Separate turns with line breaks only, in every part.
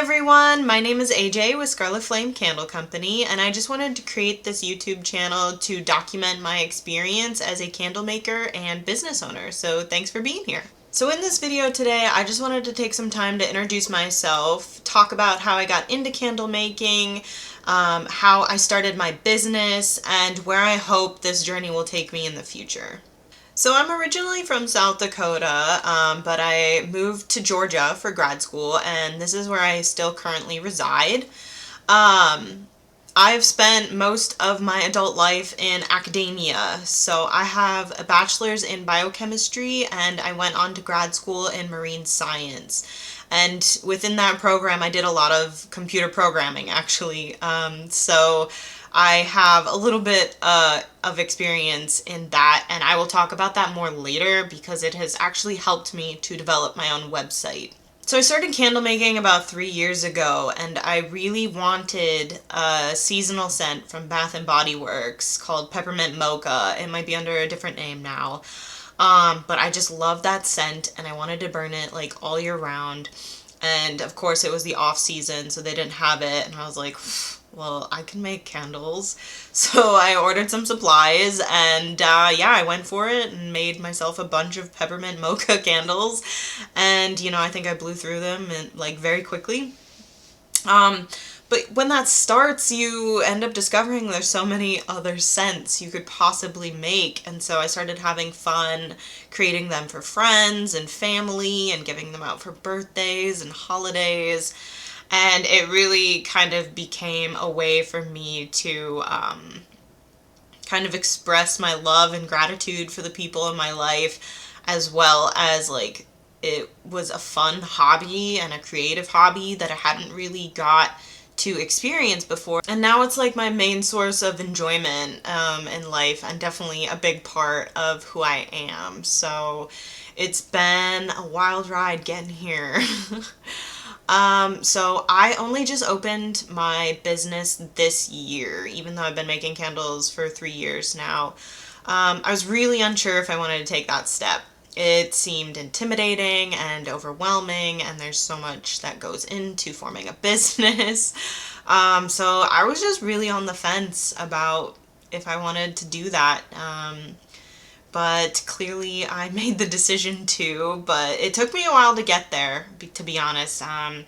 everyone, my name is AJ with Scarlet Candle Company, and I just wanted to create this YouTube channel to document my experience as a candle maker and business owner, so thanks for being here. So in this video today, I just wanted to take some time to introduce myself, talk about how I got into candle making, how I started my business, and where I hope this journey will take me in the future. So I'm originally from South Dakota, but I moved to Georgia for grad school, and this is where I still currently reside. I've spent most of my adult life in academia, so I have a bachelor's in biochemistry, and I went on to grad school in marine science. And within that program, I did a lot of computer programming, actually. So I have a little bit of experience in that, and I will talk about that more later because it has actually helped me to develop my own website. So I started candle making about 3 years ago, and I really wanted a seasonal scent from Bath & Body Works called Peppermint Mocha. It might be under a different name now. But I just love that scent, and I wanted to burn it like all year round. And of course it was the off season, so they didn't have it, and I was like, well, I can make candles. So I ordered some supplies, and yeah, I went for it and made myself a bunch of peppermint mocha candles. And, you know, I think I blew through them like very quickly. But when that starts, you end up discovering there's so many other scents you could possibly make. And so I started having fun creating them for friends and family and giving them out for birthdays and holidays. And it really kind of became a way for me to kind of express my love and gratitude for the people in my life, as well as like it was a fun hobby and a creative hobby that I hadn't really got to experience before. And now it's like my main source of enjoyment in life, and definitely a big part of who I am. So it's been a wild ride getting here. So I only just opened my business this year, even though I've been making candles for 3 years now. I was really unsure if I wanted to take that step. It seemed intimidating and overwhelming, and there's so much that goes into forming a business. So I was just really on the fence about if I wanted to do that. But clearly I made the decision to, but it took me a while to get there, to be honest. I'm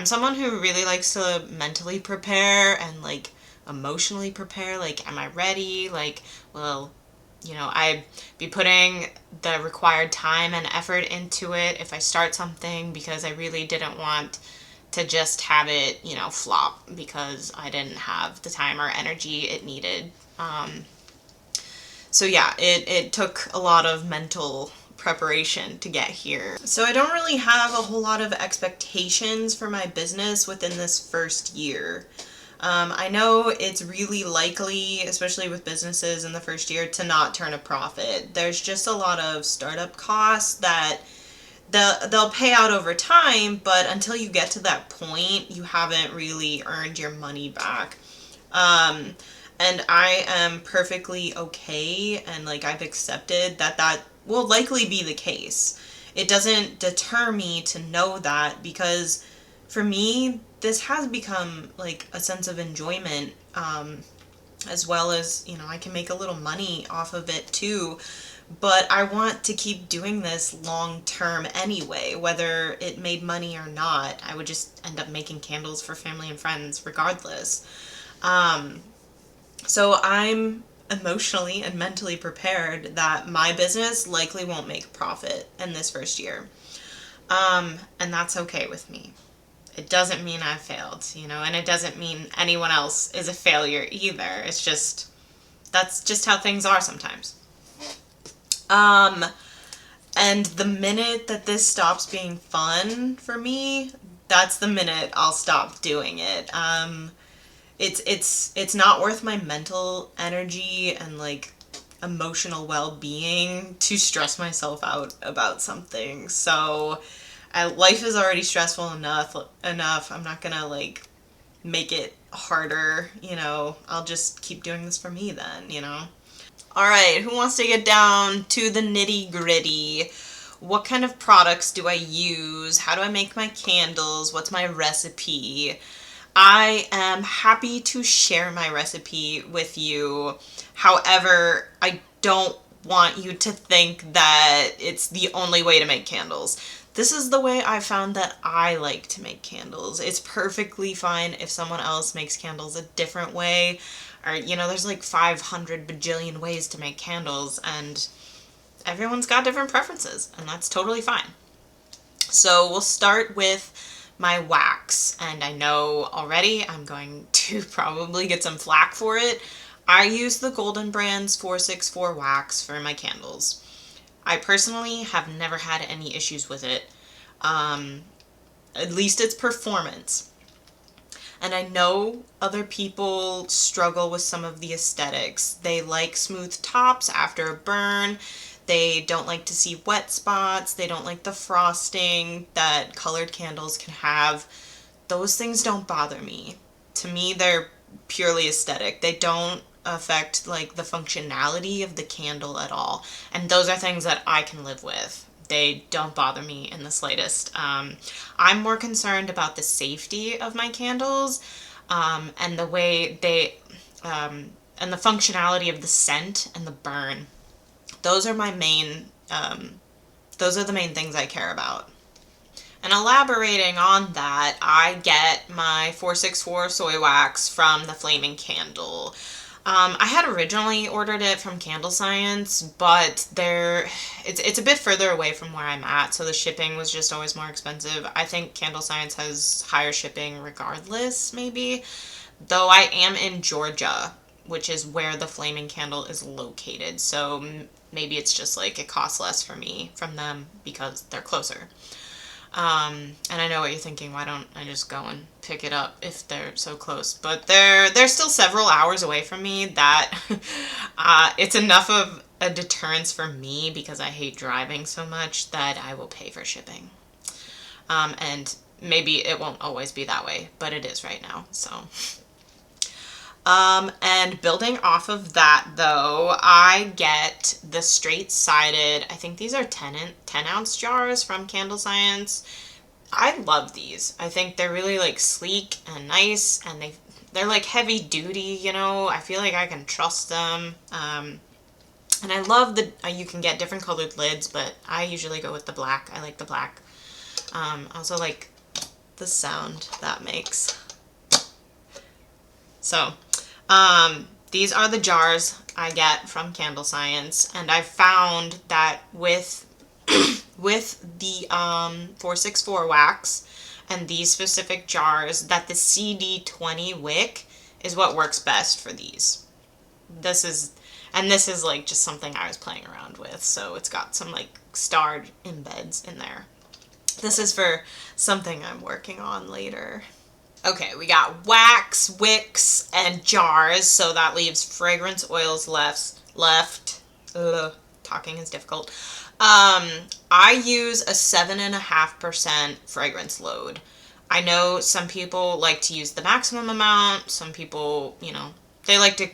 someone who really likes to mentally prepare and like emotionally prepare, like, am I ready? Like, well, you know, I'd be putting the required time and effort into it if I start something, because I really didn't want to just have it, you know, flop because I didn't have the time or energy it needed. So yeah, it took a lot of mental preparation to get here. So I don't really have a whole lot of expectations for my business within this first year. I know it's really likely, especially with businesses in the first year, to not turn a profit. There's just a lot of startup costs that they'll pay out over time, but until you get to that point, you haven't really earned your money back. And I am perfectly okay, and like I've accepted that will likely be the case. It doesn't deter me to know that, because for me, this has become like a sense of enjoyment, as well as, you know, I can make a little money off of it too. But I want to keep doing this long term anyway, whether it made money or not. I would just end up making candles for family and friends regardless. So I'm emotionally and mentally prepared that my business likely won't make a profit in this first year. And that's okay with me. It doesn't mean I've failed, you know, and it doesn't mean anyone else is a failure either. It's just, that's just how things are sometimes. And the minute that this stops being fun for me, that's the minute I'll stop doing it. It's not worth my mental energy and like emotional well-being to stress myself out about something. So life is already stressful enough. I'm not gonna like make it harder, you know. I'll just keep doing this for me then, you know. All right, who wants to get down to the nitty-gritty? what kind of products do I use? How do I make my candles? What's my recipe? I am happy to share my recipe with you. However, I don't want you to think that it's the only way to make candles. This is the way I found that I like to make candles. It's perfectly fine if someone else makes candles a different way. Or, there's like 500 bajillion ways to make candles, and everyone's got different preferences, and that's totally fine. So we'll start with my wax, and I know already I'm going to probably get some flack for it. I use the Golden Brand's 464 wax for my candles. I personally have never had any issues with it, at least its performance. And I know other people struggle with some of the aesthetics. They like smooth tops after a burn. They don't like to see wet spots. They don't like the frosting that colored candles can have. Those things don't bother me. To me, they're purely aesthetic. They don't affect like the functionality of the candle at all. And those are things that I can live with. They don't bother me in the slightest. I'm more concerned about the safety of my candles, and the way they, and the functionality of the scent and the burn. Those are those are the main things I care about. And elaborating on that, I get my 464 soy wax from the Flaming Candle. I had originally ordered it from Candle Science, but it's a bit further away from where I'm at, so the shipping was just always more expensive. I think Candle Science has higher shipping regardless, maybe. Though I am in Georgia, which is where the Flaming Candle is located, so maybe it's just like it costs less for me from them because they're closer. And I know what you're thinking, why don't I just go and pick it up if they're so close? But they're still several hours away from me that it's enough of a deterrence for me, because I hate driving so much, that I will pay for shipping. And maybe it won't always be that way, but it is right now, so. And building off of that, though, I get the straight-sided, I think these are 10-ounce jars from Candle Science. I love these. I think they're really, like, sleek and nice, and they're like, heavy-duty, I feel like I can trust them. And I love you can get different colored lids, but I usually go with the black. I like the black. I also like the sound that makes. So, these are the jars I get from Candle Science, and I found that with the 464 wax and these specific jars, that the CD20 wick is what works best for these. This is like just something I was playing around with, so it's got some like starred embeds in there. This is for something I'm working on later. Okay, we got wax, wicks, and jars, so that leaves fragrance oils left. Ugh, talking is difficult. I use a 7.5% fragrance load. I know some people like to use the maximum amount. Some people, they like to,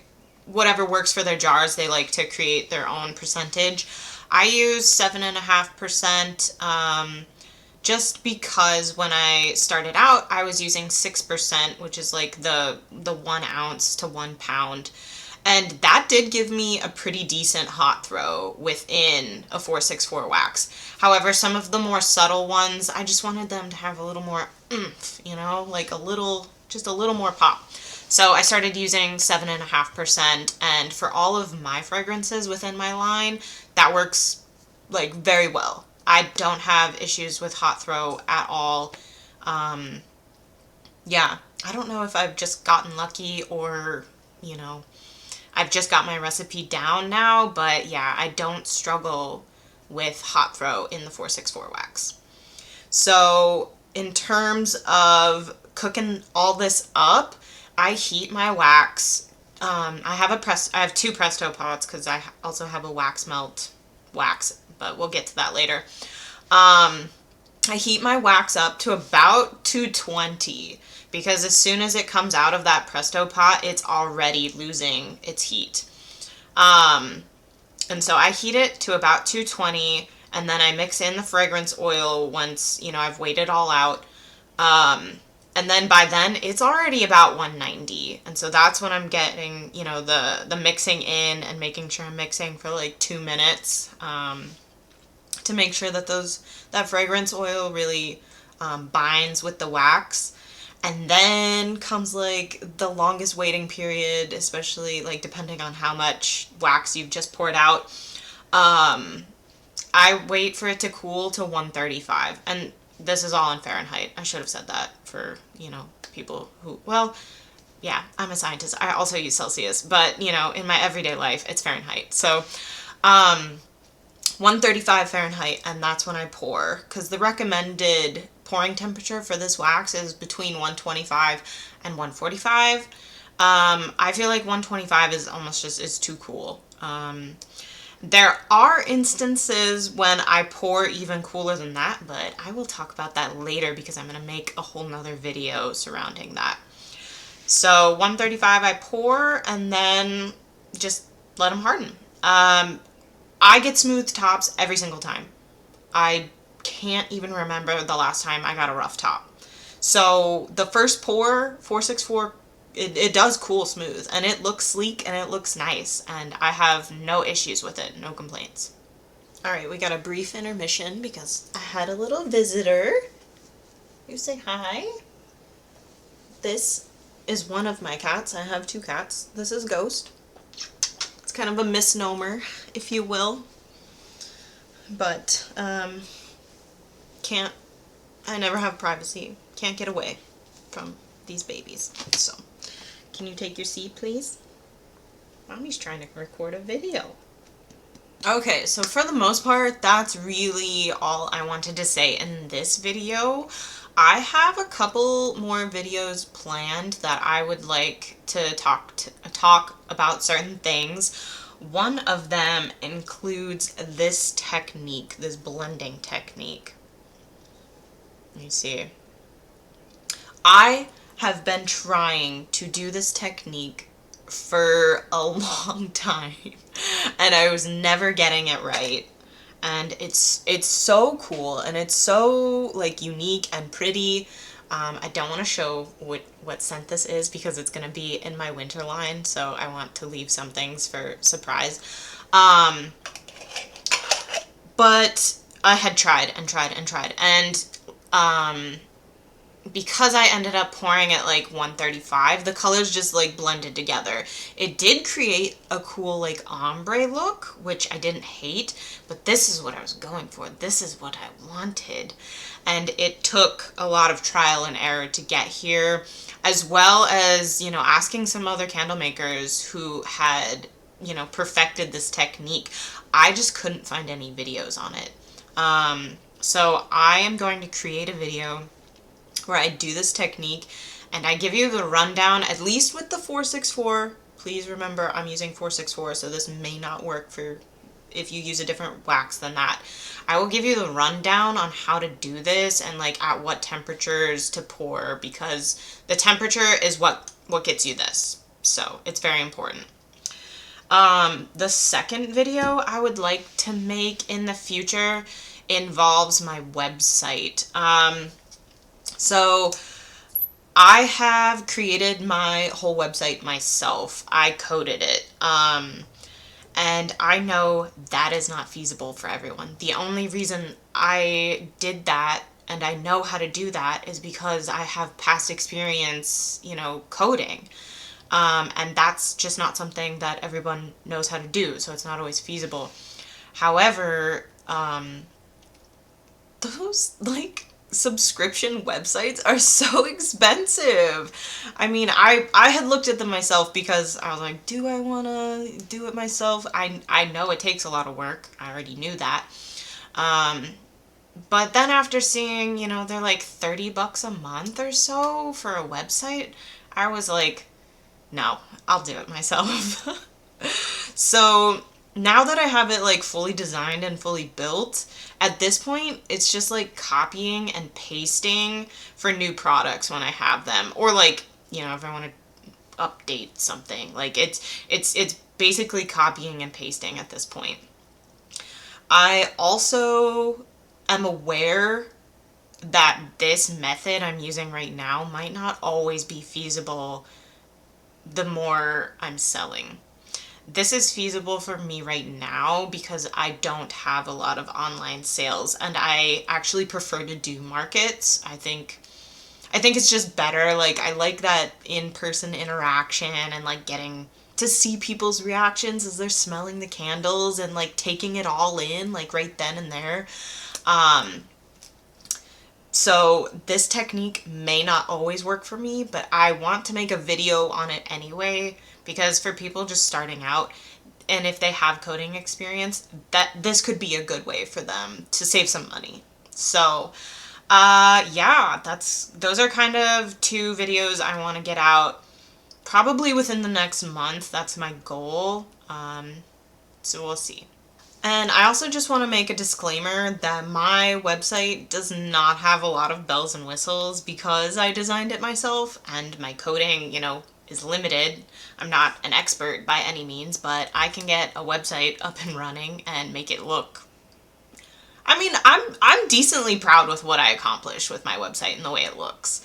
whatever works for their jars, they like to create their own percentage. I use 7.5%. Just because when I started out, I was using 6%, which is like the 1 ounce to 1 pound. And that did give me a pretty decent hot throw within a 464 wax. However, some of the more subtle ones, I just wanted them to have a little more oomph, like just a little more pop. So I started using 7.5%, and for all of my fragrances within my line, that works like very well. I don't have issues with hot throw at all. Yeah, I don't know if I've just gotten lucky or, I've just got my recipe down now, but yeah, I don't struggle with hot throw in the 464 wax. So in terms of cooking all this up, I heat my wax. I have 2 Presto pots because I also have a wax melt wax, but we'll get to that later. I heat my wax up to about 220 because as soon as it comes out of that Presto pot, it's already losing its heat. And so I heat it to about 220, and then I mix in the fragrance oil once, I've weighed it all out. And then by then it's already about 190. And so that's when I'm getting, the mixing in and making sure I'm mixing for like 2 minutes, to make sure that that fragrance oil really binds with the wax. And then comes like the longest waiting period, especially like depending on how much wax you've just poured out. I wait for it to cool to 135. And this is all in Fahrenheit. I should have said that for, people who, well, yeah, I'm a scientist. I also use Celsius, but, in my everyday life, it's Fahrenheit. So, 135 Fahrenheit, and that's when I pour, because the recommended pouring temperature for this wax is between 125 and 145. I feel like 125 is almost is too cool. There are instances when I pour even cooler than that, but I will talk about that later because I'm going to make a whole nother video surrounding that. So 135 I pour, and then just let them harden. I get smooth tops every single time. I can't even remember the last time I got a rough top. So the first pour, 464, it does cool smooth, and it looks sleek and it looks nice, and I have no issues with it, no complaints. Alright, we got a brief intermission because I had a little visitor. You say hi. This is one of my cats. I have 2 cats. This is Ghost. It's kind of a misnomer, if you will. But, I never have privacy. Can't get away from these babies. So, can you take your seat, please? Mommy's trying to record a video. Okay, so for the most part, that's really all I wanted to say in this video. I have a couple more videos planned that I would like to talk about certain things. One of them includes this technique, this blending technique. Let me see. I have been trying to do this technique for a long time, and I was never getting it right. And it's so cool, and it's so like unique and pretty. I don't want to show what scent this is because it's going to be in my winter line, so I want to leave some things for surprise. But I had tried and tried and tried, and because I ended up pouring at like 135, the colors just like blended together. It did create a cool like ombre look, which I didn't hate, but this is what I was going for. This is what I wanted. And it took a lot of trial and error to get here, as well as, asking some other candle makers who had, perfected this technique. I just couldn't find any videos on it. So I am going to create a video where I do this technique, and I give you the rundown, at least with the 464. Please remember I'm using 464, so this may not work for if you use a different wax than that. I will give you the rundown on how to do this and like at what temperatures to pour, because the temperature is what gets you this. So it's very important. The second video I would like to make in the future involves my website. So I have created my whole website myself. I coded it. And I know that is not feasible for everyone. The only reason I did that and I know how to do that is because I have past experience, coding. And that's just not something that everyone knows how to do, so it's not always feasible. However, those, subscription websites are so expensive. I mean, I had looked at them myself because I was like, do I want to do it myself? I know it takes a lot of work. I already knew that. But then after seeing, they're like $30 a month or so for a website, I was like, no, I'll do it myself. So now that I have it like fully designed and fully built, at this point, it's just like copying and pasting for new products when I have them, or like, if I want to update something, like it's basically copying and pasting at this point. I also am aware that this method I'm using right now might not always be feasible the more I'm selling. This is feasible for me right now because I don't have a lot of online sales and I actually prefer to do markets. I think it's just better. Like, I like that in-person interaction and like getting to see people's reactions as they're smelling the candles and like taking it all in like right then and there. Um, so this technique may not always work for me, but I want to make a video on it anyway because for people just starting out and if they have coding experience, that this could be a good way for them to save some money. So, yeah, those are kind of two videos I want to get out probably within the next month. That's my goal. So we'll see. And I also just want to make a disclaimer that my website does not have a lot of bells and whistles because I designed it myself and my coding, is limited. I'm not an expert by any means, but I can get a website up and running and make it look. I mean, I'm decently proud with what I accomplished with my website and the way it looks.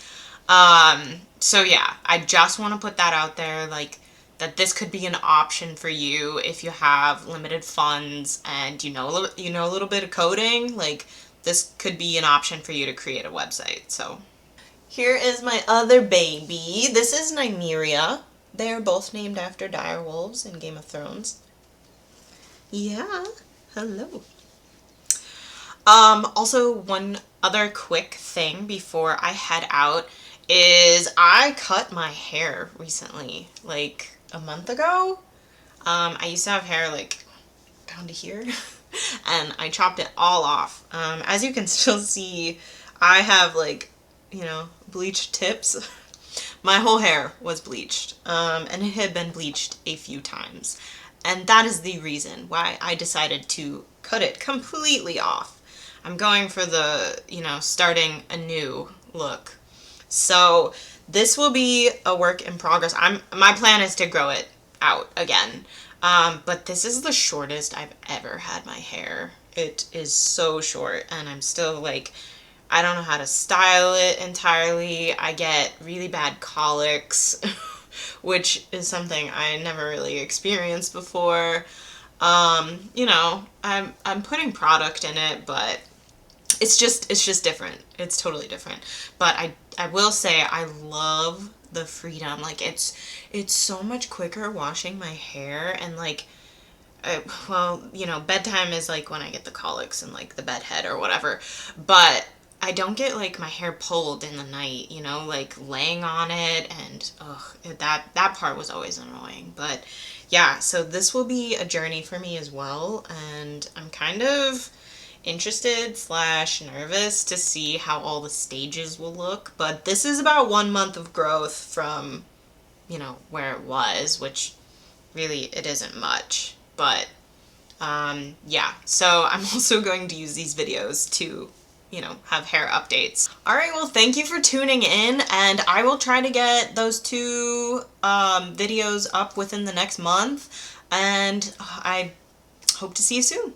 So yeah, I just want to put that out there, like, that this could be an option for you if you have limited funds and you know a little bit of coding. Like, this could be an option for you to create a website. So here is my other baby. This is Nymeria. They are both named after direwolves in Game of Thrones. Yeah, hello. Also, one other quick thing before I head out is I cut my hair recently, like a month ago. I used to have hair like down to here and I chopped it all off. As you can still see, I have like, bleached tips. My whole hair was bleached, and it had been bleached a few times. And that is the reason why I decided to cut it completely off. I'm going for the, starting a new look. So this will be a work in progress. My plan is to grow it out again. But this is the shortest I've ever had my hair. It is so short and I'm still like, I don't know how to style it entirely. I get really bad colics, which is something I never really experienced before. I'm putting product in it, but it's just different. It's totally different. But I will say I love the freedom. Like, it's so much quicker washing my hair and like, bedtime is like when I get the colics and like the bedhead or whatever. But I don't get like my hair pulled in the night, like laying on it, and that part was always annoying. But yeah, so this will be a journey for me as well, and I'm kind of interested / nervous to see how all the stages will look. But this is about 1 month of growth from, where it was, which really it isn't much. But yeah, so I'm also going to use these videos to have hair updates. Alright, well, thank you for tuning in, and I will try to get those two videos up within the next month, and I hope to see you soon.